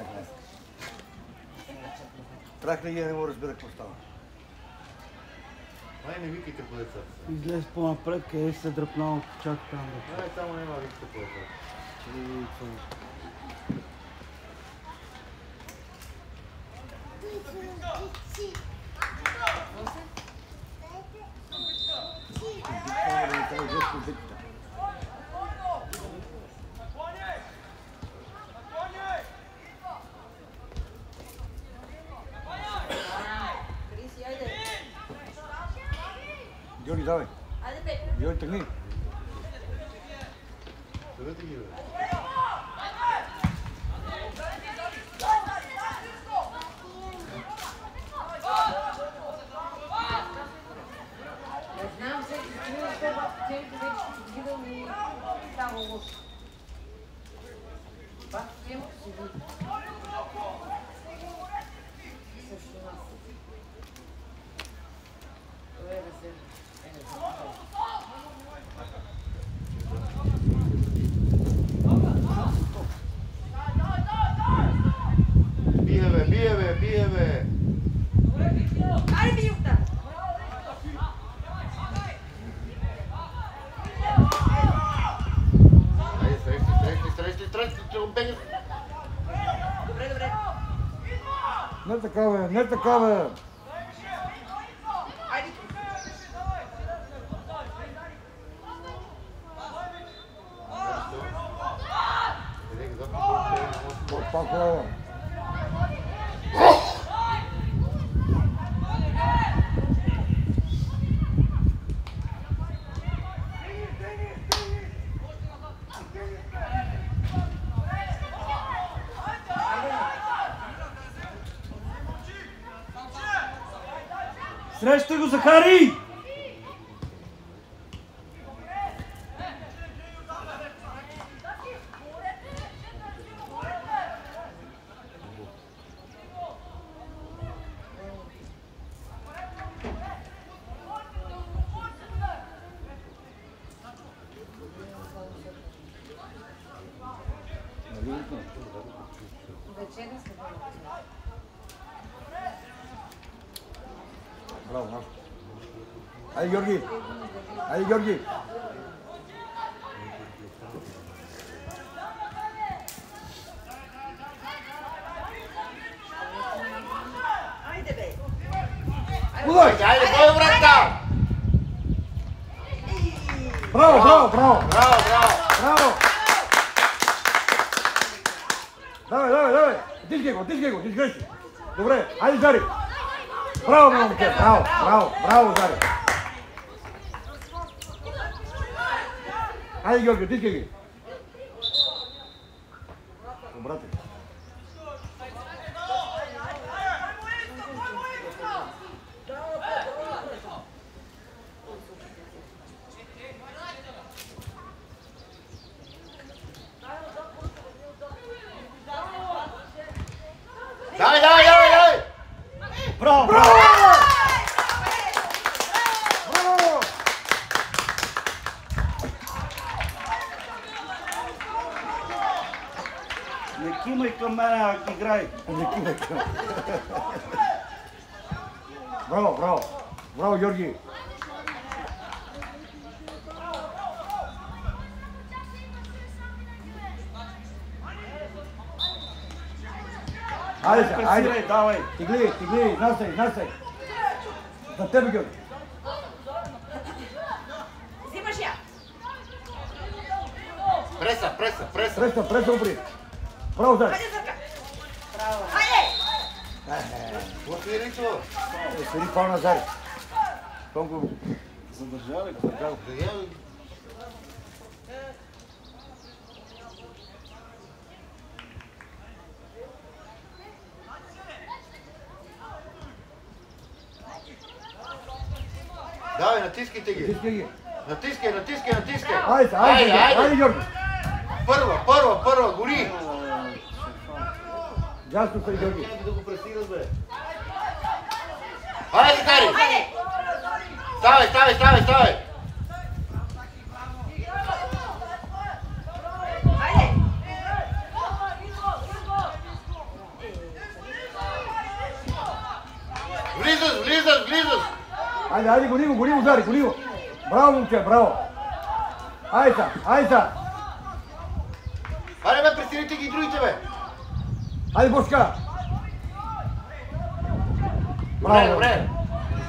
накрая. Трахлия не му разбира какво става. Ай, не викайте по децата. Излез по-напред, къде се дръпнал, чак там. Ай, само няма викайте по децата. Георги, давай. Георги, тръгни. Съдете ги, бе. Знам се, че целите вече ще гледам и става лошо. Пак темpo си види. Също нас. Това е резерва. Бие, бе, бие, бе, бие, бе. Айде, бий оттам! Айде, срещи, че го бегаш. Добре, добре. Не така, бе, не така, бе. Айде. Пак, Среща го, Захари! Вечеря се бъде. браво, браво. Айде, Георги. Айде, Георги. Айде, бе. Удай! Айде, бой, врата! Браво, браво, браво. Браво, браво! Браво! Давай, давай, давай! Тишкай го, изгръщи! Добре, айде, Зари! Браво, момче! Браво, браво, браво, Зари! Айде, Георги, тишкай ги! Брате! Давай, давай, давай, давай! Браво! Браво! Браво! Не кимай към мен, а играй. Браво, браво! Браво, Георги! Айде, айде! Давай! Тигли, настай! За тебе, Георги! Взимаш я. Преса! Опри! Браво, Зари! Айде, Зърка. Браво. Айде! Какво си е ричало? Свири пал на Зари! Тонко Задържали. Давай, натискайте ги! Тискай ги! Натискай! Айде, Георги! Първа, гори! Ясно се, Георги! Няма да го пресират, бе! Айде, Кари! Айде! Ставай! Айде! влизаш. Айде, гони го, Зари, гони го. Браво, момче, браво. Айде. Айде бе, пресирайте ги и другите бе. Айде, Бошка. Добре, добре.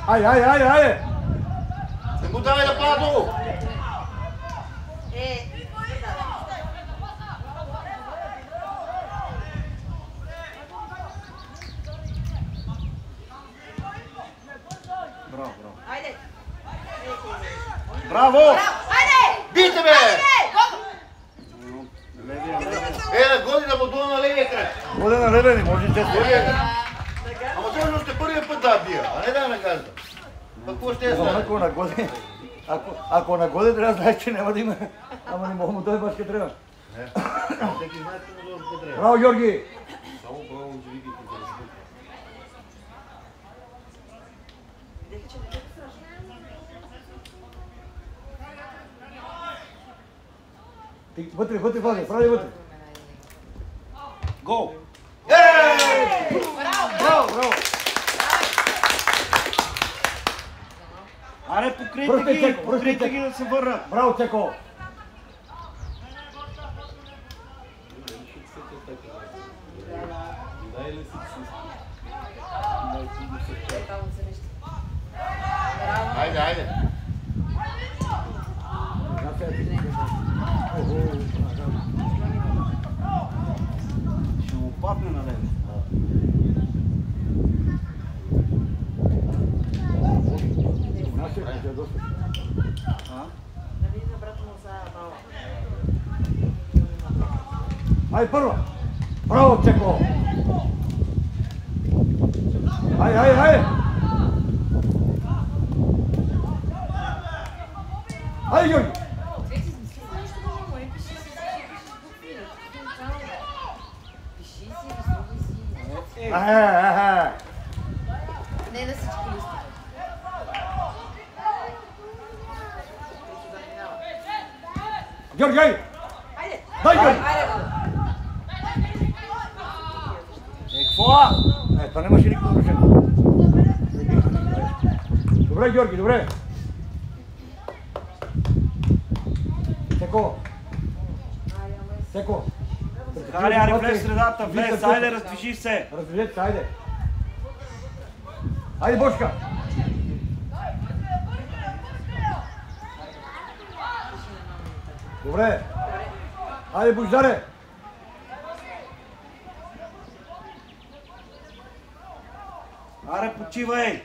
Айде. Не му давай да пада долу. Браво! Бийте бе! На годи да му долу на левия крак. Годе на левия не може често. Левия крак. Ама той още първия път да бия, а не да нагажда. Какво ще е сега? Ако нагоди трябва да знаеш, че няма да има. Ама не мога му той башка трябва. Всеки знае, че му долу трябва. Браво, Георги! Само браво, Джевики. Вътре, Влади, прави вътре. Гол! Браво! Аре, покрийте ги да се върнат. Браво, Цеко! Айде. Ще му падне на левия. Айде, първа! Браво, Цеко! Айде! Айде, Георги! Не на всички листове. Георги, айде! Дай, Георги! Какво? Това нямаше никакво нарушение. Добре, Георги, добре. Цеко. Аре, влез в средата, влез, айде, раздвижи се. Раздвижете се, айде. Айде, Бошка. Добре. Айде, Бождаре. Аре, почивай.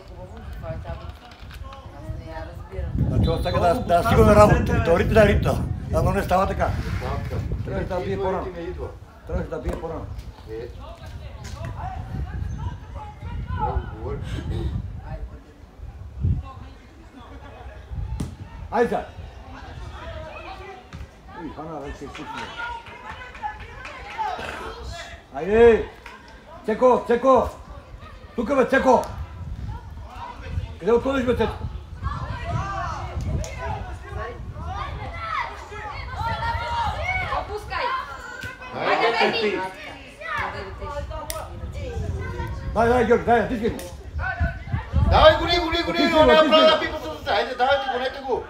Хубаво, това е там. Аз не я разбирам. Значи от сега да стигаме работа. Теорите да ритта. Но не става така. Трябваше да бие по-рано. Трябваше да бие по-рано. Айде сега. Хана, вече е кухня. Айде! Цеко! Тука бе, Цеко! Къде отходиш бе, Цеко? Опускай! Айде, Дай, Георги, дай, тискай го. Давай, гони, но няма право да пипа с. Айде, давайте, гонете го.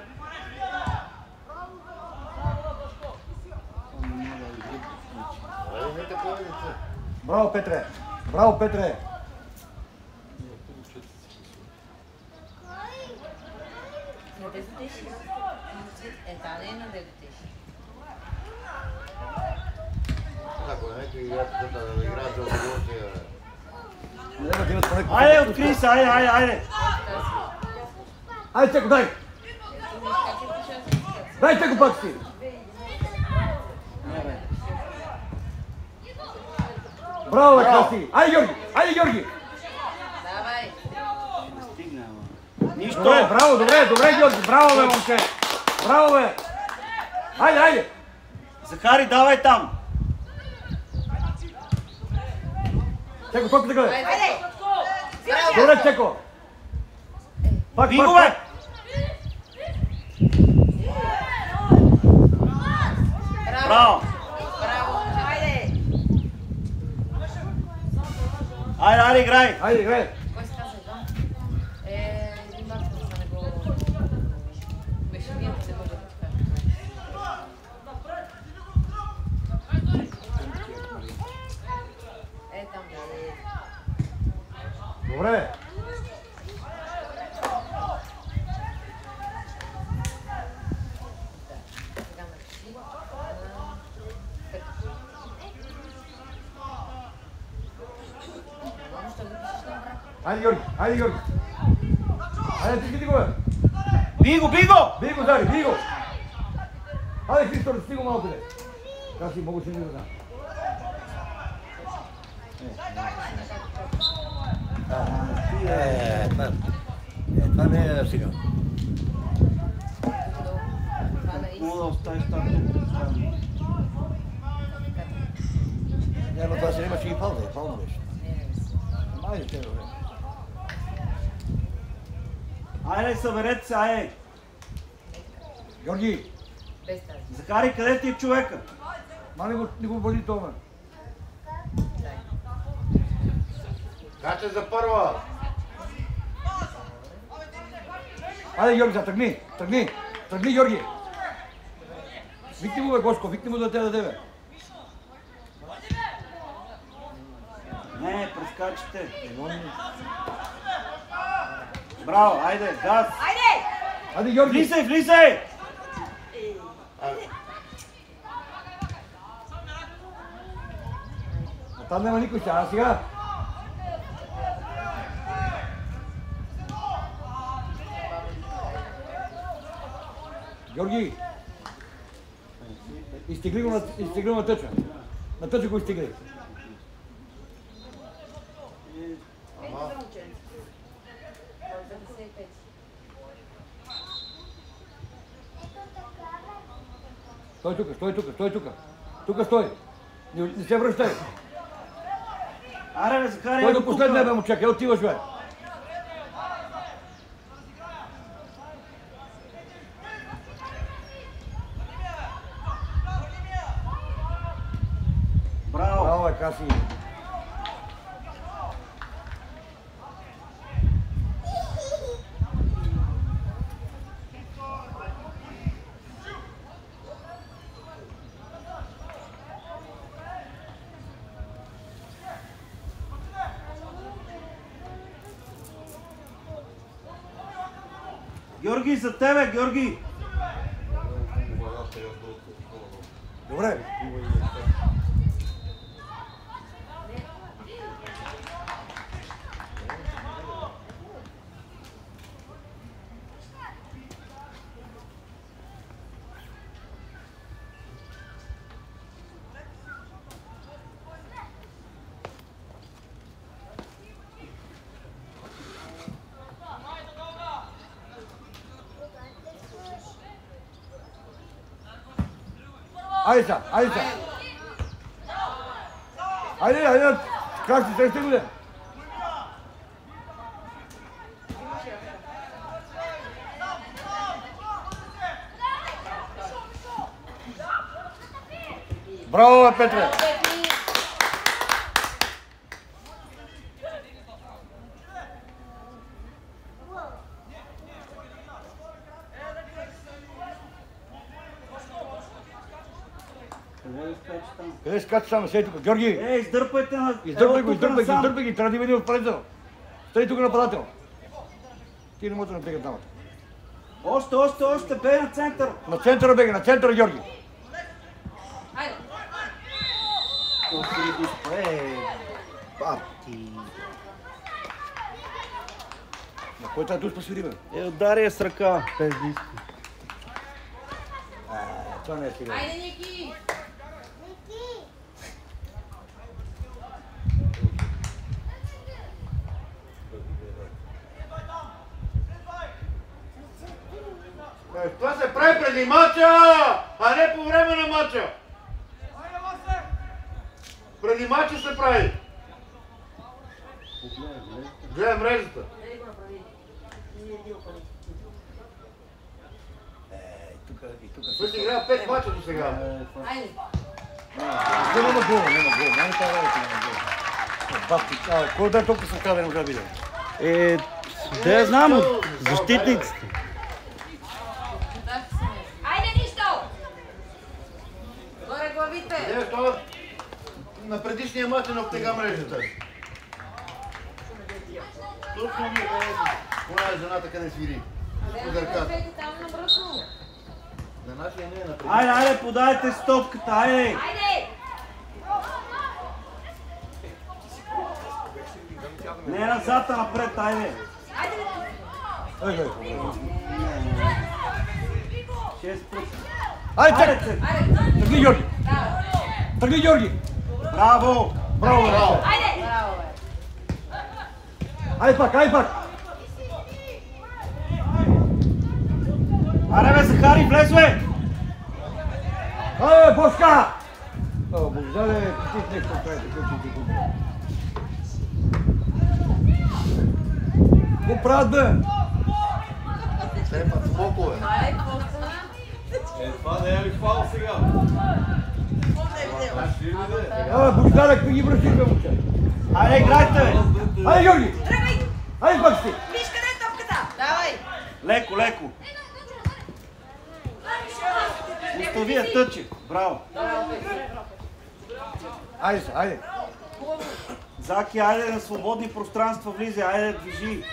Айде, не такова деца. Браво, Петре! На 10 тежи. Та не е на 9 тежи. Ако нека играят за удоволствие. Айде, откри се, айде. Айде, Цеко, дай! Дай, Цеко, пак си! Браво, бе, Краси! Айде, Георги! Давай! Стигна, ама. Нищо. Добре, добре, Георги! Браво, бе, момче! Браво, бе! Айде! Захари, давай там. Цеко, толкова така, бе! Айде! Добре, Цеко! Пак! Биго, бе! Браво! Браво, айде! Айде, играй! Айде, играй! Кой се каза Иван? Един Марко да не го... Беше мията да бъде така. Там да е. Добре! Сега начи. Мамо, ще го пишеш на брак. Айде, Георги! Айде, Георги! Айде, тишки ти го, бе! Биго, биго! Бий го, Зари, бий го! Айде, Христо, да стига малко, бе! Така си, много си не знам. Това не е сега. Мога да оставиш там. Няма това се имаше и палда, палда беше. Айде, те, добре. Айде, съберете се, айде! Георги! Без тази. Захари, къде ти е човека? Ма не го бъди това, бе! Дай. Кача за първа. Айде, Георги, сега тръгни! Тръгни! Тръгни, Георги! Викни му, бе, Гошко, викни му да те даде, бе! Не, прескачате. Браво, айде, газ! Айде! Айде, Георги! Влизай, влизай! А там няма никой сега, а сега? Георги! Изтегли го на тъча. На тъча го изтегли. Стой тук, стой тук, стой тук. Тук стой. Не се връщай. Аре, бе, Захари, Той ето до последния, бе, тук. момче, къде отиваш, бе? Браво! Браво, бе, Каси. Георги, за тебе, Георги! Добре. Айде са, айде са. Айде, айде, как си среща го, де? Браво, бе, Петре! Къде скача само, сей тук? Георги! Издърпайте на... Издърпай го, Ево тук насам. издърпай ги, трябва да види отпредител. Стой тук нападател. Ти не можеш да напегат дамата. Още, бе на център. На центъра бега, на центъра, Георги. Айде! Папти. На кой трябва да посвири, бе? Удари я с ръка. Без диски. Това не е сега. Айде, Ники! Това се прави преди мача, а не по време на мача. Преди мача се прави. Гледай мрежата. Тук Той си играл 5 мача до сега. Айде. Няма гол, няма гол. Няма това работа, няма гол. Бабки, кой да толкова се вкара, не можа да видя? Да я знам, защитниците. Айде, нищо! Горе главите! Това на предишния мач не обтега мрежата. Точно ми е жената къде свири. Ударката. Там набръсно. На нашия не е на предишния. Айде, подайте стопката, айде! Айде! Не назад, а напред, айде! Айде! Айде, чак! Айде! Тръгни, Георги! Да. Тръгни, Георги! Браво! Браво, Браво! Георги! Айде! Браво, бе! Айде пак, айде пак! Аре бе, Захари, влез бе! Айде, Бошка! Бождаре, ти нещо правите, който ти го... Го правят, бе? Те път смокове. Айде, какво стана? Това не е ли фал сега? Бождаре, как ги връщиш, бе, момче? Айде, играйте бе! Айде, Георги! Тръгай! Айде пак си! Виж къде е топката! Давай! Леко, леко! Остави я тъче! Браво! Айде се, айде! Заки, айде на свободни пространства влизай, айде движи!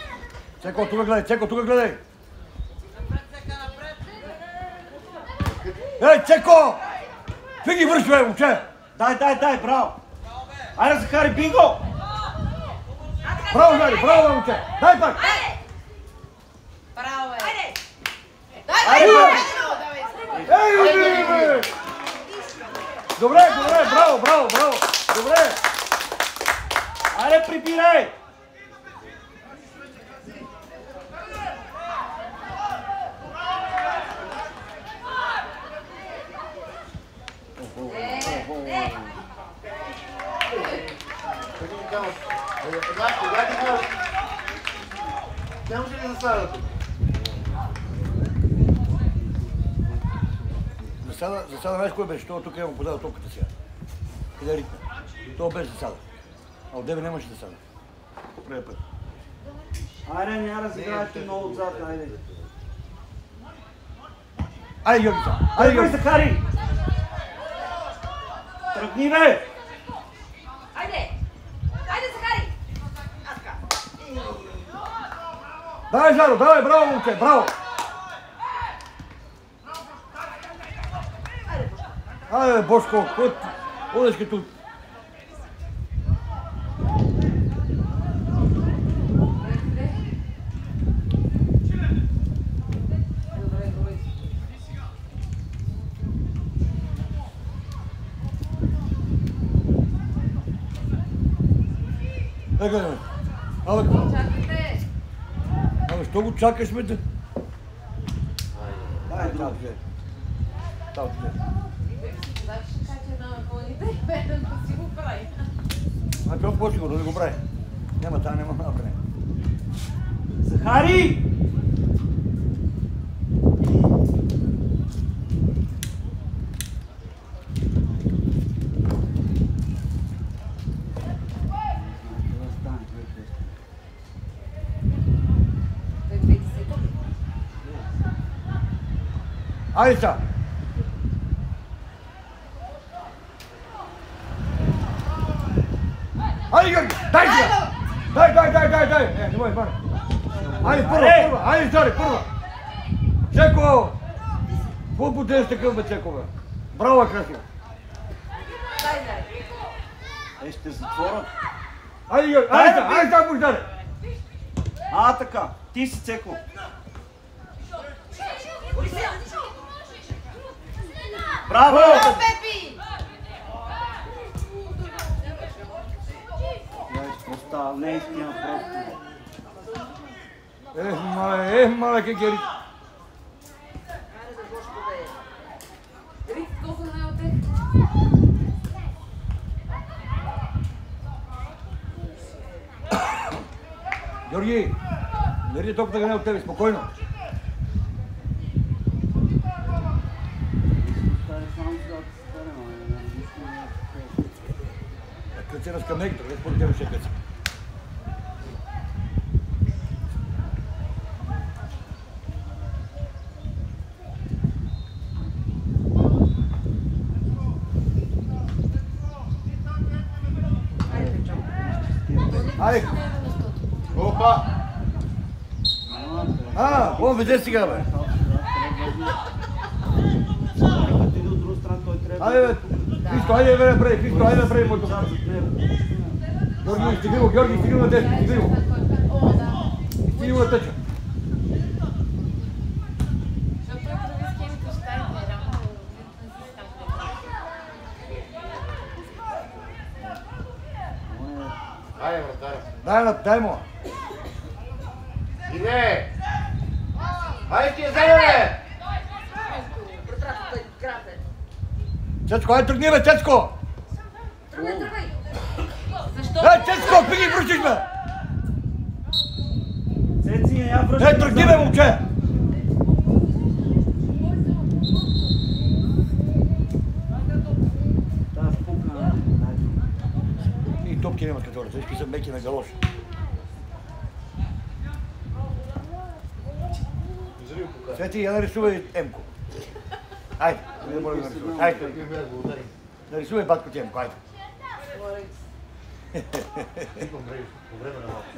Цеко, тук гледай, Цеко, тук гледай! Ей, Цеко! Ти ги връщи, бе, момче! Дай, браво! Айде, Захари, бинго! Браво, Захари, браво, бе, момче! Дай пак! Айде! Браво, бе! Айде! Айде, бе! Ей, бе! Добре, браво! Добре! Айде, прибирай! Кога ти кажа? Нямаше ли засада тук? Засада, знаеш кой беше? Това тук имам подава топката сега. Къде е ритма? Това беше засада. А от тебе нямаше засада. Първия път. Айде, няма да разигравайте много отзад, айде. Айде, Георги, са! Айде, Айде, Георги! Захари! Тръгни, бе! Айде! Айде, Захари! Давай, Жаро, давай, браво, момче, браво! Айде, Бошко, ходиш като... Добре, добре. Ека, бе. Абе, Чакайте! що го чакаш, бе? Дай, друг. Става ти. Значи ще кача на пълните и беден да си го прави. А това по-сигурно да го прави. Няма това, няма направи. Захари! Айде са! Айде, Георги! Дай сега! Дай! Не може, бане! Айде, първа! Айде, Зари, първа! Чеко! Какво будеш такъв, бе, Чеко, бе? Браво, красиво! Ще затворят. Айде, Георги! Айде, са, Бождаре! Така. Ти си, Цеко. Браво! Пепи! Остава, не е истина просто. Мале, как е рит. Рит, колко не от те? Георги, дали топката не от тебе, спокойно. на скамейката, къде според тебе ще е къса. Айде! Опа! Он веде сега, бе! Като от друга страна, той трябва Айде, бе! Христо, айде да прави, Христо, айде да прави моето. Георги, стиги го, Георги, стиги го на десно, стиги го. О, да. Стиги го на тъча. Защото той прави схемите в стаите, рано не си там Айде, вратаря. Дай му. Иде! Айде ти я вземе, бе! Протрапа крапе. Цецко, айде тръгни, бе, Цецко! Тръгвай. Защо? Цецко, пи ги връщиш, бе! Цеци, я връщай. Тръгни, бе, момче! Да, спукна. И топки няма като хората, всички са меки на галош. Свети, я нарисувай Емко. Айде, не моля да нарисуваш. Айде, нарисувай батко ти Емко, айде.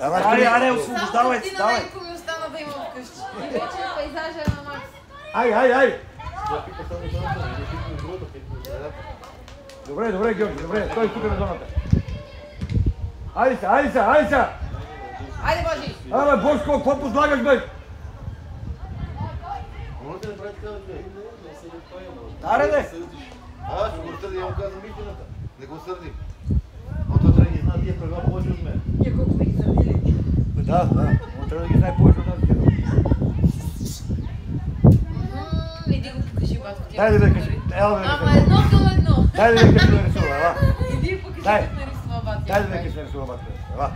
Айде, освобождавай се, давай. Само ми остана да има вкъщи. И вече пейзажа е на Макс. Айде! Добре, Георги, добре, той тук на зоната. Айде се! Айде, Божи! Абе, Бошко, какво позлагаш, бе? Може да направи така, бе? Аре, де! Аз ще го сърди, я му казвам истината. Не го сърди. Но той трябва да ги знае тия правила повече от мен. Ние колко сме ги сърдили. Да, он трябва да ги знае повече от нас. Иди го покажи, батко ти. Дай да ви кажи, ела да ви Ама кажи. едно към едно. Дай да ви кажи да рисува, ела. Иди и покажи Дай. как нарисува батя. Дай да ви кажи да рисува, батко. Ела.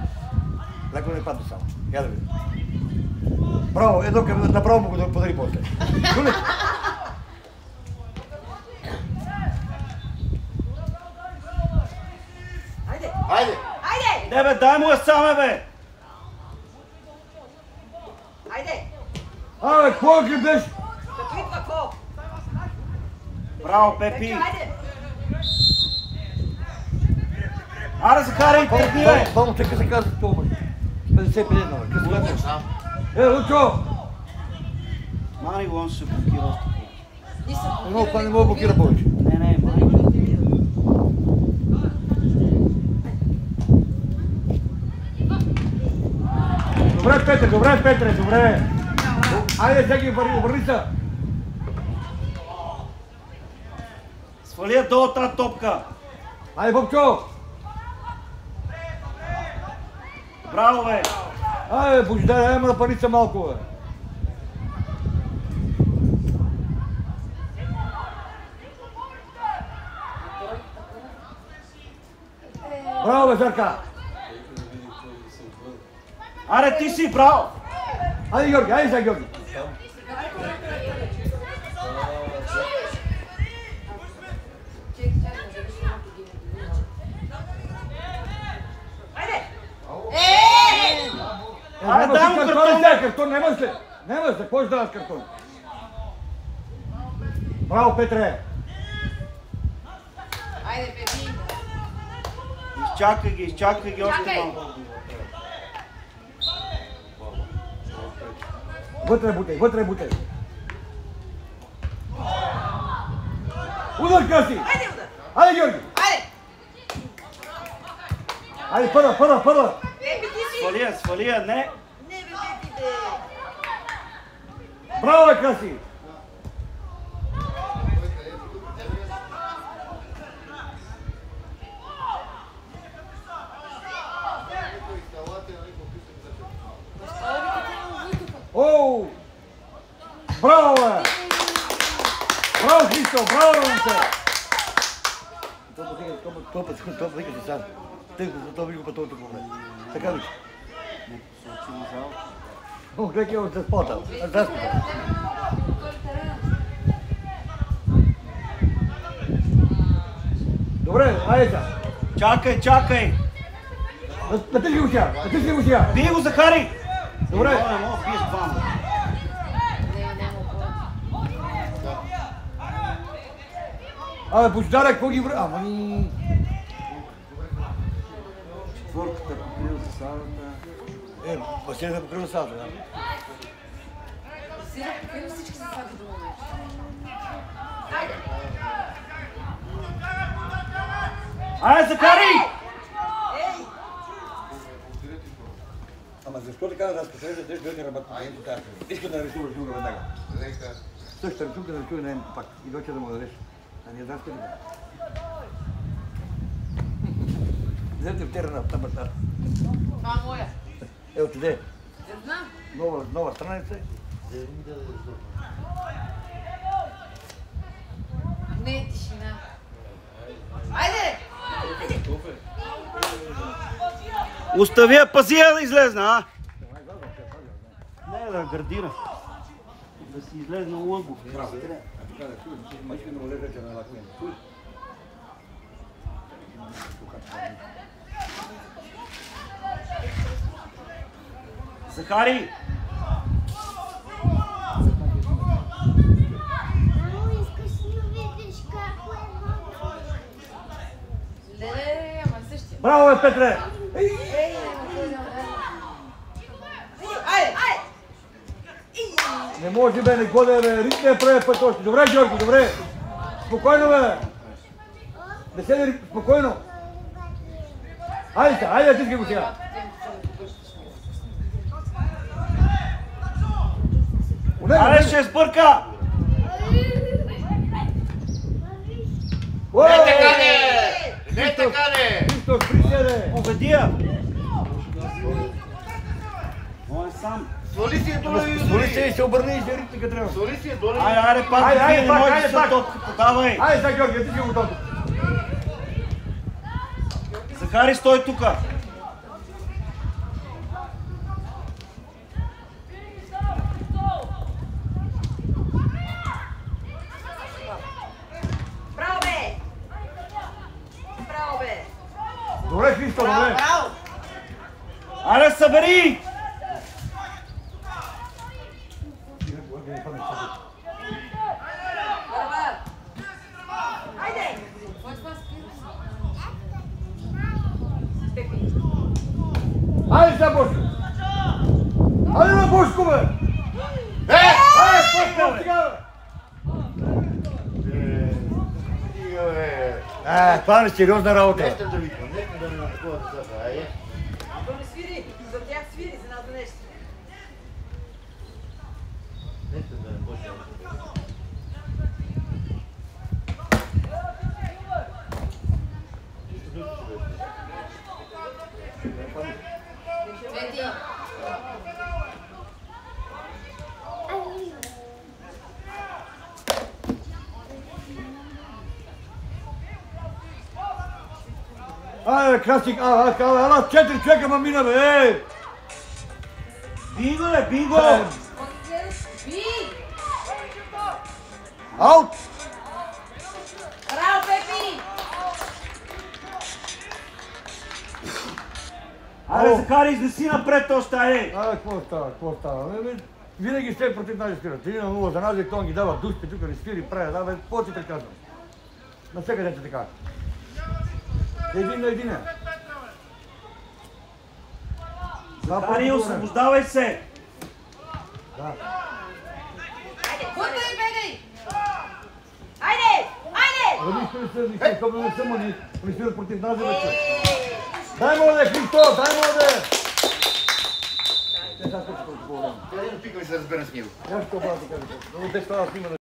Леко не падне само. Я да видим. Браво, едно към направо му го подари после. Чули? Айде! Айде! Айде! Не, бе, дай му я саме, бе! Айде! Абе, какво ги беше? Като идва кол! Браво, Пепи! Печо, айде! Аре, Захари, тръгни, бе! Само чека се казва това, бе. 50-50, бе. Къс гледаш? Лучо! Мани го, он ще се блокира още. Ни са Едно, това не мога да блокира повече. Не, мани го. Добре, Петре, добре. Айде, всеки върни се. Свали я долу тази топка! Айде, Бобчо! Браво, бе! Айде, Божидар, айде на парица малко, бе. Браво, бе, Зарка! Аре, ти си, браво! Айде, Георги, айде сега, Георги. Айде! Айде, дай му картон, бе! Картон, нема се. Нема се, какво ще даваш картон? Браво, Петре! Айде, Пепи. Изчакай ги още Чакай. малко. Вътре бутай. Удар, Краси! Айде, удар! Айде, Георги! Айде! Айде, първа! Пепи, ти си! Свали я, не! Не, бе, Пепи, де! Браво, бе, Краси! Оу! Браво, бе! Браво, Христо! Браво, момче! Това викате сега. Това ви го пътува тук време. Така вика. О, гледай от заспата. Добре, айде сега. Чакай! Натежи го сега, натежи го сега. Бий го, Захари! Добре. Не мога, биеш двама. Абе, Божидаре, какво ги връща? Ама ни... Четвърката покрил засадата. Василия да покрива садата, да. Сега покрива всички засади до момента. Айде. Айде, Захари! Ей! Ама защо така да аз посрежда, деш дойде работа? Иска да нарисуваш друга веднага. Същата рисунка да рисува на един пак и дойде да му дадеш. А не знаеш къде да. Вземте втера на табата. Това моя. Отиде. Не знам. Нова страница. Не, тишина. Айде! Остави я, пази я да излезна, а? Не, да градира. Да си излезна лъгов. Захари! Леле, ама същия. Браво, бе, Петре! Ей, ама кой да Айде! Айде! Не може, бе, не годе, бе. Ритне я прави път още. Добре, Георги, добре. Спокойно, бе. Не седи, спокойно. Айде, айде, тиски го сега. Аре, ще сбърка! Не така не! Не така не! Христос, приседе! Обеди я! Он е сам. Свали си я долу и Своли се и се обърни и се ритне като трябва. Свали си я долу. Айде, айде, пак, Айде, айде, не пак, можеш айде, да се пак. топка, подавай! Айде сега, Георги, тиски го тото. Захари, стой тука! Браво, бе! Браво, бе! Добре, Христо, Браво, добре. браво! Айде, събери! Айде! Кой това спира? Пепи! Айде сега, Бошко. Айде на Бошко, бе. Айде, Бошко, сега, бе. Това не е сериозна работа. Нещо да викам, нещо да не такова да са, айде. То не свири! За тях свири, за нас нещо. Нещо да не почне. Пети. Айде, Красик, ала, 4 човека ма мина, бе. Би го, бе, би го! Би! Аут. Браво, Пепи! Айде, Захари, изнеси напред още, айде! Абе, какво става? Винаги сте против наши спира. 3-0 за нас, той ги дава душите, тук не спири, прави, да, бе, какво ти приказвам? Навсякъде е така. Един на един е. Захари, освобождавай се! Да. Бутай, бегай! Айде! Айде! Ами не съм, они спират против нас, вече. Дай му да, Христо, дай му да! Те сега скочи колко по-време. Тя един пик ми се разбере с него. Я ще това да кажа. Много 10 това снима.